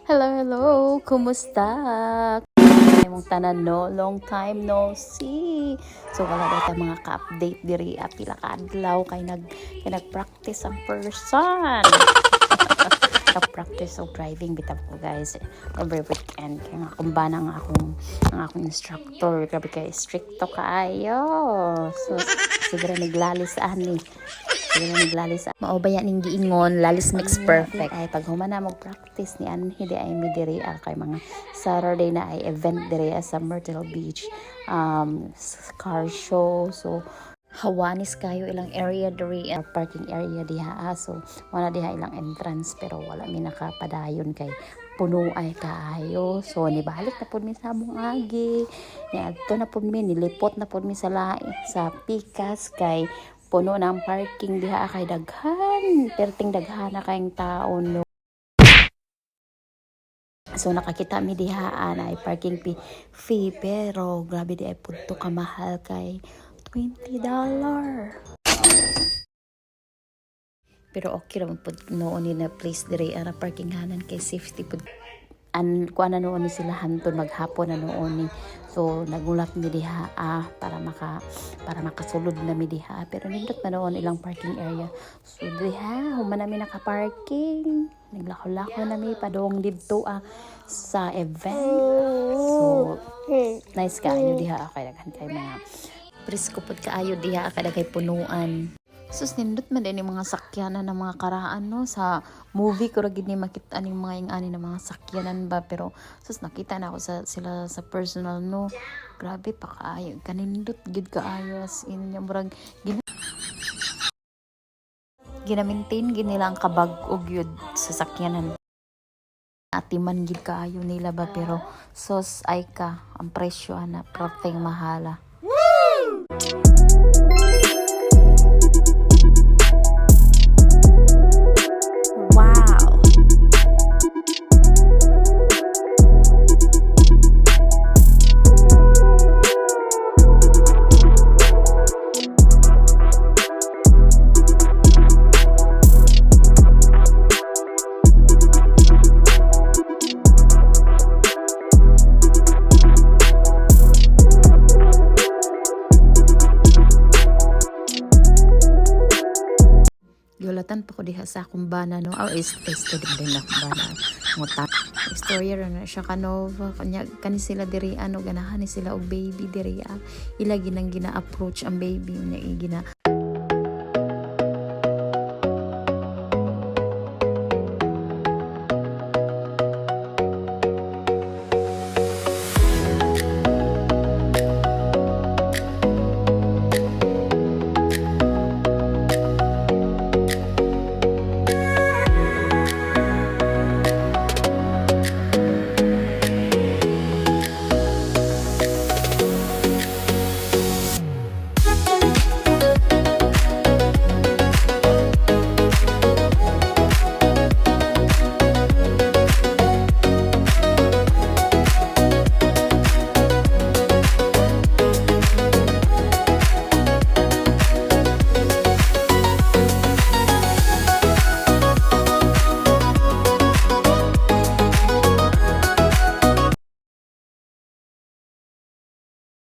Hello, hello! Kumusta? Ay mong tanan no, long time no see. So wala daw ta mga ka-update diri at pila ka adlaw kay nag-practice ang person. Nag-practice og driving bitaw ko guys every weekend kay nga kumbana ang akong instructor, grabe kay stricto kaayo. So siguro naglalis ani. Maubaya ning giingon, lalis makes perfect. Ay pag humana mo practice ni Anhi di ay mi diri kay mga Saturday na ay event diri sa Myrtle Beach car show. So hawanis kayo ilang area diri parking area diha. So wala diha ilang entrance pero wala mi nakapadayon kay puno ay kaayo. So nibalik na pud mi sa among agi. Ni adto na pud mi nilipot na pud mi sa Pikas kay puno ng parking diha kay daghan perting daghan na kayong tao no. So nakakita mi diha ay parking fee pero grabe di ay pudto ka mahal kay $20. Pero okay ra pud noon ni na place diri ara parking hanan kay safety pud kuan na noon ni sila hanton maghapon na noon ni. So nagulat mi diha para makasulod na mi diha pero nindot na noon ilang parking area. So diha human na mi naka-parking. Naglakaw-lakaw na mi padong didto sa event. So nice kaayo diha kay daghan kay mga presko pud kaayo diha kay daghay punuan. Sus nindot man din mga sakyanan ng mga karaan no sa movie ko ra gid ni makita ning mga ingani ng mga sakyanan ba pero sus nakita na ako sila sa personal no, grabe pa kaayo kanindot gid kaayo as in yung murag gina-maintain gid nila ang kabag-og yun sa sakyanan. Atiman gid kaayo nila ba pero sus ay ka ang presyo na propeng mahala. Giulatan pa ko diha sa akong bana no. Student din na akong bana. Ngutan. Istorya rin na siya kanova. Kani sila diri ganahan ni sila og baby diri. Ila ginang gina-approach ang baby niya